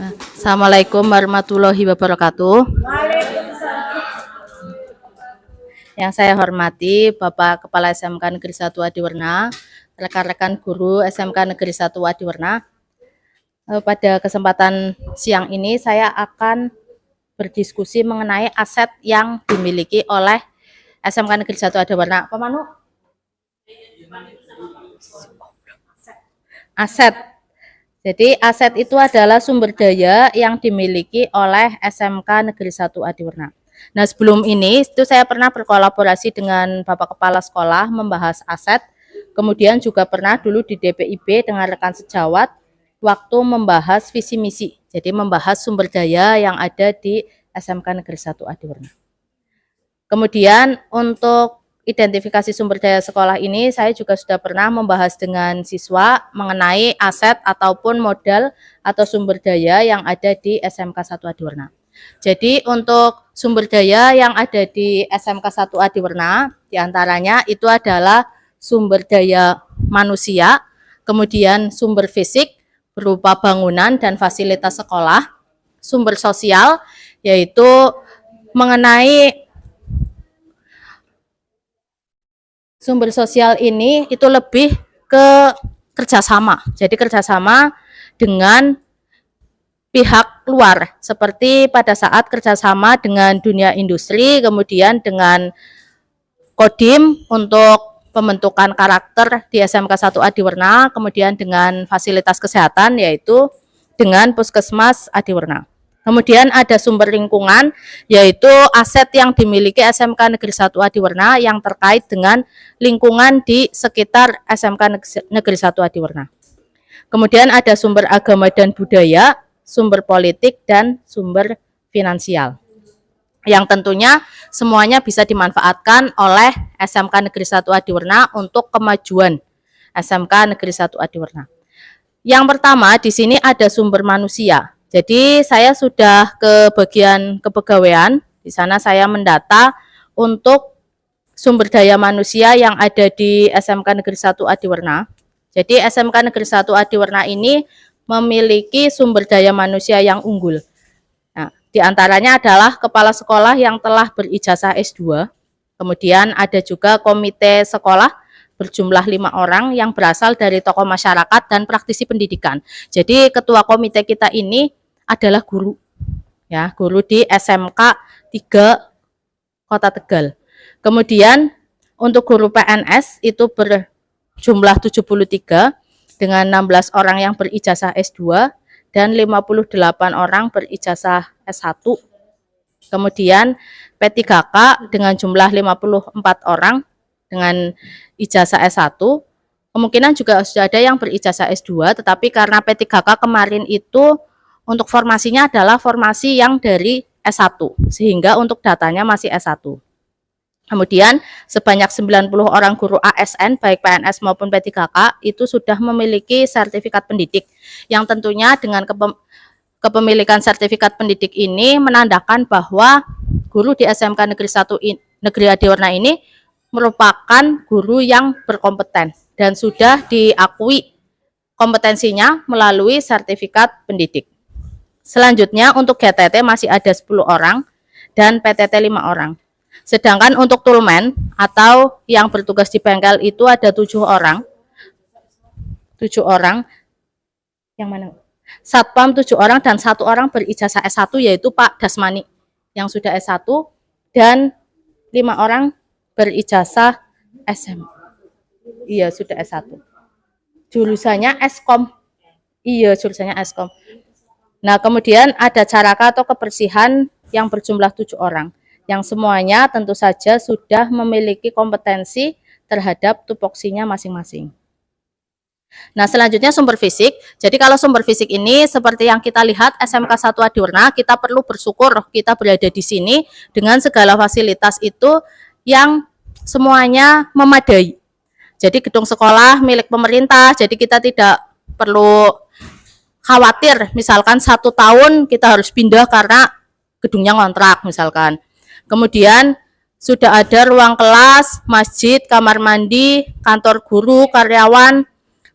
Assalamualaikum warahmatullahi wabarakatuh. Yang saya hormati Bapak Kepala SMK Negeri 1 Adiwerna, rekan-rekan guru SMK Negeri 1 Adiwerna. Pada kesempatan siang ini saya akan berdiskusi mengenai aset yang dimiliki oleh SMK Negeri 1 Adiwerna. Pak Manu? Aset. Jadi aset itu adalah sumber daya yang dimiliki oleh SMK Negeri 1 Adiwerna. Nah, sebelum ini itu saya pernah berkolaborasi dengan Bapak Kepala Sekolah membahas aset. Kemudian juga pernah dulu di DPIB dengan rekan sejawat waktu membahas visi misi. Jadi membahas sumber daya yang ada di SMK Negeri 1 Adiwerna. Kemudian untuk identifikasi sumber daya sekolah ini saya juga sudah pernah membahas dengan siswa mengenai aset ataupun modal atau sumber daya yang ada di SMK 1 Adiwerna. Jadi untuk sumber daya yang ada di SMK 1 Adiwerna diantaranya itu adalah sumber daya manusia, kemudian sumber fisik berupa bangunan dan fasilitas sekolah, sumber sosial yaitu mengenai sumber sosial ini itu lebih ke kerjasama. Jadi kerjasama dengan pihak luar, seperti pada saat kerjasama dengan dunia industri, kemudian dengan Kodim untuk pembentukan karakter di SMK 1 Adiwerna, kemudian dengan fasilitas kesehatan yaitu dengan Puskesmas Adiwerna. Kemudian ada sumber lingkungan, yaitu aset yang dimiliki SMK Negeri 1 Adiwerna yang terkait dengan lingkungan di sekitar SMK Negeri 1 Adiwerna. Kemudian ada sumber agama dan budaya, sumber politik, dan sumber finansial. Yang tentunya semuanya bisa dimanfaatkan oleh SMK Negeri 1 Adiwerna untuk kemajuan SMK Negeri 1 Adiwerna. Yang pertama di sini ada sumber manusia. Jadi saya sudah ke bagian kepegawaian, di sana saya mendata untuk sumber daya manusia yang ada di SMK Negeri 1 Adiwerna. Jadi SMK Negeri 1 Adiwerna ini memiliki sumber daya manusia yang unggul. Nah, diantaranya adalah kepala sekolah yang telah berijazah S2, kemudian ada juga komite sekolah berjumlah 5 orang yang berasal dari tokoh masyarakat dan praktisi pendidikan. Jadi ketua komite kita ini adalah guru, ya, guru di SMK 3 Kota Tegal. Kemudian untuk guru PNS itu berjumlah 73 dengan 16 orang yang berijazah S2 dan 58 orang berijazah S1. Kemudian P3K dengan jumlah 54 orang dengan ijazah S1. Kemungkinan juga sudah ada yang berijazah S2, tetapi karena P3K kemarin itu untuk formasinya adalah formasi yang dari S1, sehingga untuk datanya masih S1. Kemudian sebanyak 90 orang guru ASN baik PNS maupun P3K itu sudah memiliki sertifikat pendidik, yang tentunya dengan kepemilikan sertifikat pendidik ini menandakan bahwa guru di SMK Negeri 1 Negeri Adiwerna ini merupakan guru yang berkompeten dan sudah diakui kompetensinya melalui sertifikat pendidik. Selanjutnya untuk GTT masih ada 10 orang dan PTT 5 orang. Sedangkan untuk toolman atau yang bertugas di bengkel itu ada 7 orang. 7 orang. Yang mana? Satpam 7 orang dan 1 orang berijazah S1 yaitu Pak Dasmani yang sudah S1 dan 5 orang berijazah SM. Iya, sudah S1. Jurusannya Eskom. Iya, jurusannya Eskom. Nah, kemudian ada caraka atau kebersihan yang berjumlah 7 orang. Yang semuanya tentu saja sudah memiliki kompetensi terhadap tupoksinya masing-masing. Nah, selanjutnya sumber fisik. Jadi kalau sumber fisik ini seperti yang kita lihat SMK 1 Adiwerna, kita perlu bersyukur kita berada di sini dengan segala fasilitas itu yang semuanya memadai. Jadi gedung sekolah milik pemerintah, jadi kita tidak perlu khawatir misalkan 1 tahun kita harus pindah karena gedungnya ngontrak misalkan. Kemudian sudah ada ruang kelas, masjid, kamar mandi, kantor guru, karyawan,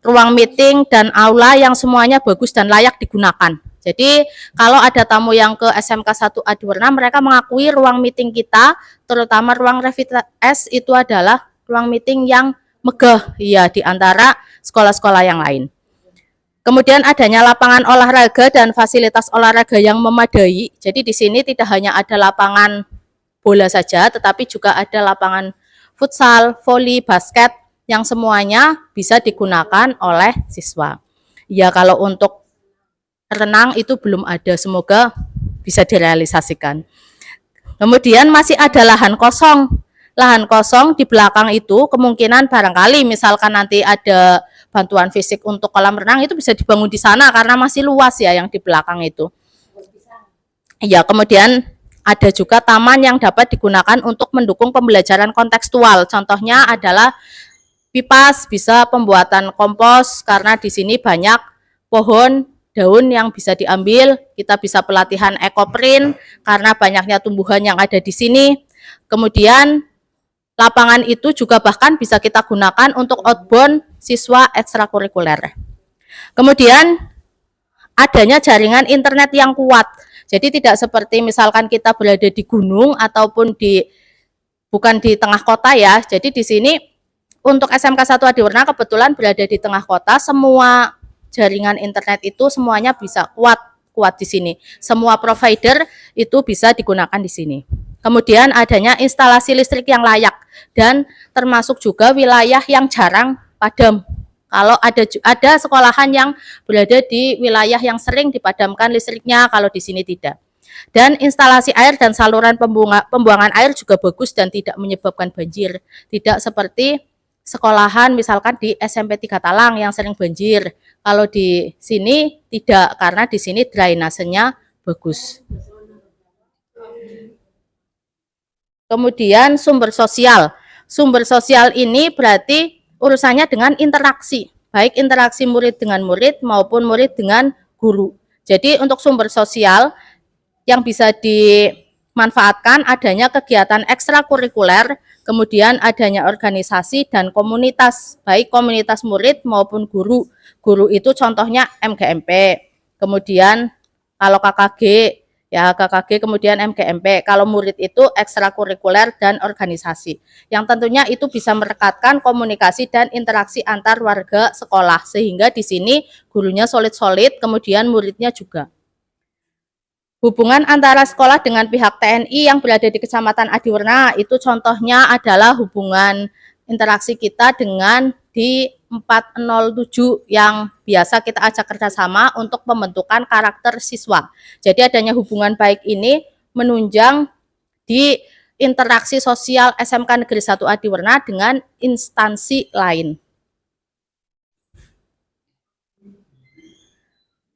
ruang meeting, dan aula yang semuanya bagus dan layak digunakan. Jadi kalau ada tamu yang ke SMK 1 Adiwarna, mereka mengakui ruang meeting kita, terutama ruang Revit S itu adalah ruang meeting yang megah ya di antara sekolah-sekolah yang lain. Kemudian adanya lapangan olahraga dan fasilitas olahraga yang memadai. Jadi di sini tidak hanya ada lapangan bola saja, tetapi juga ada lapangan futsal, voli, basket yang semuanya bisa digunakan oleh siswa. Ya kalau untuk renang itu belum ada, semoga bisa direalisasikan. Kemudian masih ada lahan kosong. Lahan kosong di belakang itu kemungkinan barangkali misalkan nanti ada bantuan fisik untuk kolam renang itu bisa dibangun di sana karena masih luas ya yang di belakang itu. Ya, kemudian ada juga taman yang dapat digunakan untuk mendukung pembelajaran kontekstual. Contohnya adalah pipas, bisa pembuatan kompos karena di sini banyak pohon daun yang bisa diambil. Kita bisa pelatihan ekoprint karena banyaknya tumbuhan yang ada di sini. Kemudian lapangan itu juga bahkan bisa kita gunakan untuk outbound siswa ekstrakurikuler. Kemudian adanya jaringan internet yang kuat. Jadi tidak seperti misalkan kita berada di gunung ataupun bukan di tengah kota ya. Jadi di sini untuk SMK 1 Adiwarna kebetulan berada di tengah kota, semua jaringan internet itu semuanya bisa kuat di sini. Semua provider itu bisa digunakan di sini. Kemudian adanya instalasi listrik yang layak dan termasuk juga wilayah yang jarang padam. Kalau ada sekolahan yang berada di wilayah yang sering dipadamkan listriknya, kalau di sini tidak. Dan instalasi air dan saluran pembuangan air juga bagus dan tidak menyebabkan banjir. Tidak seperti sekolahan misalkan di SMP 3 Talang yang sering banjir. Kalau di sini tidak, karena di sini drainasenya bagus. Kemudian sumber sosial. Sumber sosial ini berarti urusannya dengan interaksi, baik interaksi murid dengan murid maupun murid dengan guru. Jadi untuk sumber sosial yang bisa dimanfaatkan adanya kegiatan ekstrakurikuler, kemudian adanya organisasi dan komunitas, baik komunitas murid maupun guru. Guru itu contohnya MGMP, kemudian kalau KKG, ya KKG kemudian MGMP. Kalau murid itu ekstrakurikuler dan organisasi. Yang tentunya itu bisa merekatkan komunikasi dan interaksi antar warga sekolah sehingga di sini gurunya solid-solid, kemudian muridnya juga. Hubungan antara sekolah dengan pihak TNI yang berada di Kecamatan Adiwarna itu contohnya adalah hubungan interaksi kita dengan di 407 yang biasa kita ajak kerjasama untuk pembentukan karakter siswa. Jadi adanya hubungan baik ini menunjang di interaksi sosial SMK Negeri 1 Adiwarna dengan instansi lain.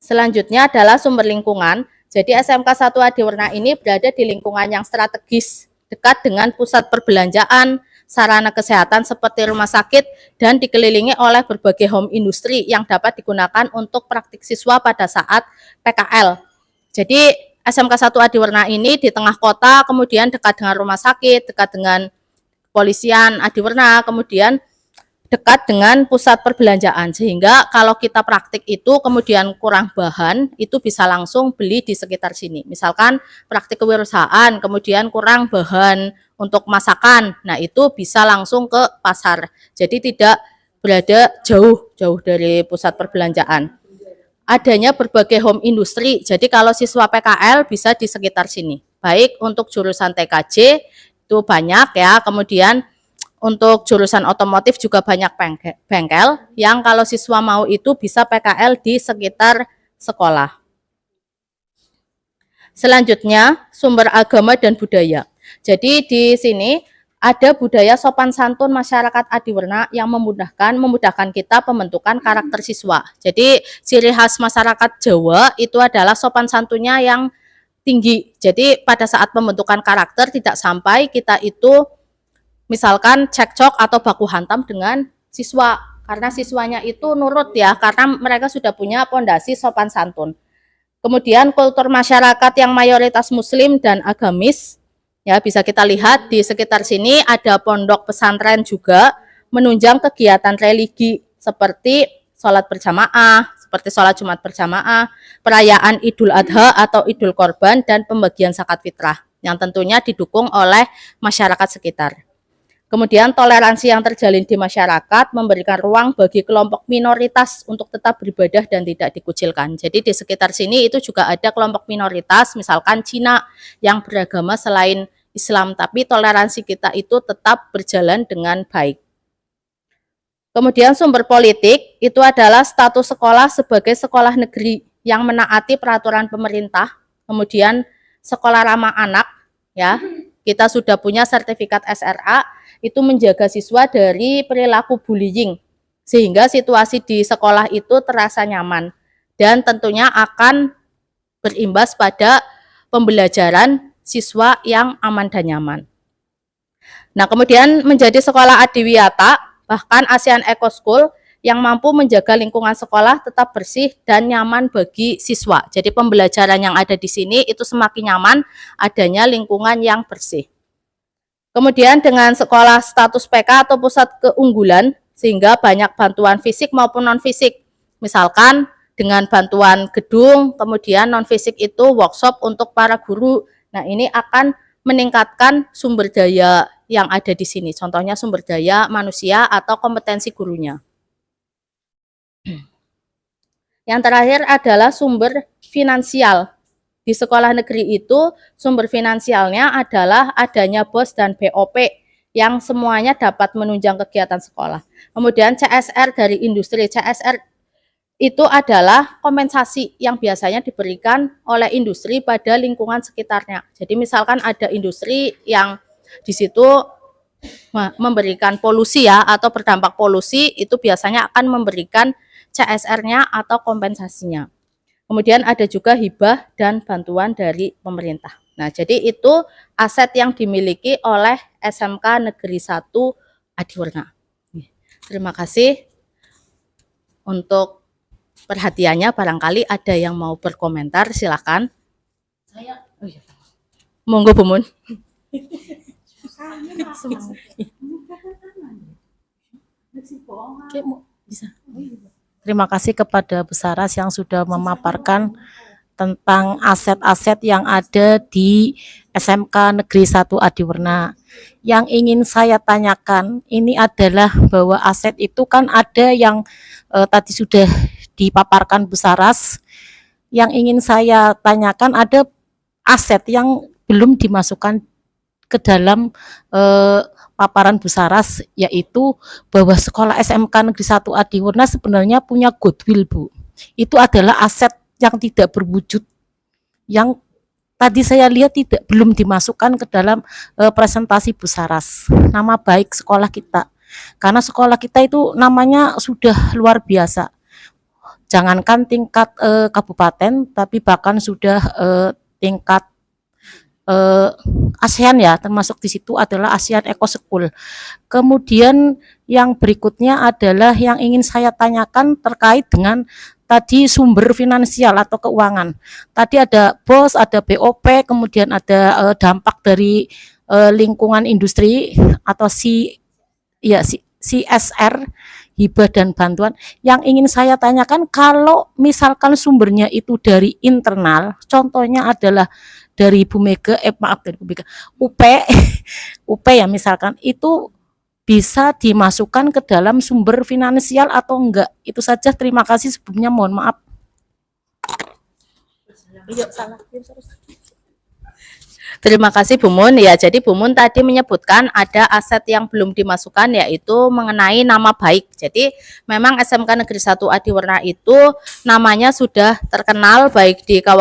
Selanjutnya adalah sumber lingkungan. Jadi SMK 1 Adiwarna ini berada di lingkungan yang strategis, dekat dengan pusat perbelanjaan, sarana kesehatan seperti rumah sakit, dan dikelilingi oleh berbagai home industri yang dapat digunakan untuk praktik siswa pada saat PKL. Jadi SMK 1 Adiwarna ini di tengah kota, kemudian dekat dengan rumah sakit, dekat dengan kepolisian Adiwarna, kemudian dekat dengan pusat perbelanjaan, sehingga kalau kita praktik itu kemudian kurang bahan, itu bisa langsung beli di sekitar sini. Misalkan praktik kewirausahaan, kemudian kurang bahan untuk masakan, nah itu bisa langsung ke pasar. Jadi tidak berada jauh dari pusat perbelanjaan. Adanya berbagai home industri, jadi kalau siswa PKL bisa di sekitar sini. Baik untuk jurusan TKJ itu banyak ya, kemudian untuk jurusan otomotif juga banyak bengkel yang kalau siswa mau itu bisa PKL di sekitar sekolah. Selanjutnya, sumber agama dan budaya. Jadi di sini ada budaya sopan santun masyarakat Adiwarna yang memudahkan kita pembentukan karakter siswa. Jadi ciri khas masyarakat Jawa itu adalah sopan santunnya yang tinggi. Jadi pada saat pembentukan karakter tidak sampai kita itu misalkan cekcok atau baku hantam dengan siswa, karena siswanya itu nurut ya, karena mereka sudah punya pondasi sopan santun. Kemudian kultur masyarakat yang mayoritas muslim dan agamis, ya bisa kita lihat di sekitar sini ada pondok pesantren juga menunjang kegiatan religi seperti sholat berjamaah, seperti sholat Jumat berjamaah, perayaan Idul Adha atau Idul Korban, dan pembagian zakat fitrah, yang tentunya didukung oleh masyarakat sekitar. Kemudian toleransi yang terjalin di masyarakat memberikan ruang bagi kelompok minoritas untuk tetap beribadah dan tidak dikucilkan. Jadi di sekitar sini itu juga ada kelompok minoritas, misalkan Cina yang beragama selain Islam, tapi toleransi kita itu tetap berjalan dengan baik. Kemudian sumber politik itu adalah status sekolah sebagai sekolah negeri yang menaati peraturan pemerintah, kemudian sekolah ramah anak, ya. Kita sudah punya sertifikat SRA, itu menjaga siswa dari perilaku bullying, sehingga situasi di sekolah itu terasa nyaman, dan tentunya akan berimbas pada pembelajaran siswa yang aman dan nyaman. Nah, kemudian menjadi sekolah adiwiyata, bahkan ASEAN Eco School, yang mampu menjaga lingkungan sekolah tetap bersih dan nyaman bagi siswa. Jadi pembelajaran yang ada di sini itu semakin nyaman adanya lingkungan yang bersih. Kemudian dengan sekolah status PK atau pusat keunggulan, sehingga banyak bantuan fisik maupun non-fisik. Misalkan dengan bantuan gedung, kemudian non-fisik itu workshop untuk para guru. Nah, ini akan meningkatkan sumber daya yang ada di sini. Contohnya sumber daya manusia atau kompetensi gurunya. Yang terakhir adalah sumber finansial. Di sekolah negeri itu sumber finansialnya adalah adanya BOS dan BOP yang semuanya dapat menunjang kegiatan sekolah. Kemudian CSR dari industri. CSR itu adalah kompensasi yang biasanya diberikan oleh industri pada lingkungan sekitarnya. Jadi misalkan ada industri yang di situ memberikan polusi ya, atau berdampak polusi, itu biasanya akan memberikan CSR-nya atau kompensasinya. Kemudian ada juga hibah dan bantuan dari pemerintah. Nah, jadi itu aset yang dimiliki oleh SMK Negeri 1 Adiwarna. Terima kasih untuk perhatiannya. Barangkali ada yang mau berkomentar, silakan. Monggo Bu Mun. Terima kasih kepada Bu Saras yang sudah memaparkan tentang aset-aset yang ada di SMK Negeri 1 Adiwarna. Yang ingin saya tanyakan ini adalah bahwa aset itu kan ada yang tadi sudah dipaparkan Bu Saras. Yang ingin saya tanyakan ada aset yang belum dimasukkan ke dalam paparan Bu Saras, yaitu bahwa sekolah SMK Negeri 1 Adiwarna sebenarnya punya goodwill, Bu. Itu adalah aset yang tidak berwujud, yang tadi saya lihat belum dimasukkan ke dalam presentasi Bu Saras, nama baik sekolah kita. Karena sekolah kita itu namanya sudah luar biasa. Jangankan tingkat kabupaten, tapi bahkan sudah tingkat ASEAN ya, termasuk di situ adalah ASEAN Eco School. Kemudian yang berikutnya adalah yang ingin saya tanyakan terkait dengan tadi sumber finansial atau keuangan. Tadi ada BOS, ada BOP, kemudian ada dampak dari lingkungan industri atau CSR, hibah dan bantuan. Yang ingin saya tanyakan, kalau misalkan sumbernya itu dari internal, contohnya adalah dari Bu Mega, dari Bu Mega, UP ya misalkan, itu bisa dimasukkan ke dalam sumber finansial atau enggak? Itu saja, terima kasih sebelumnya, mohon maaf. Terima kasih Bu Mun. Ya, jadi Bu Mun tadi menyebutkan ada aset yang belum dimasukkan, yaitu mengenai nama baik. Jadi memang SMK Negeri 1 Adiwarna itu namanya sudah terkenal baik di kawasan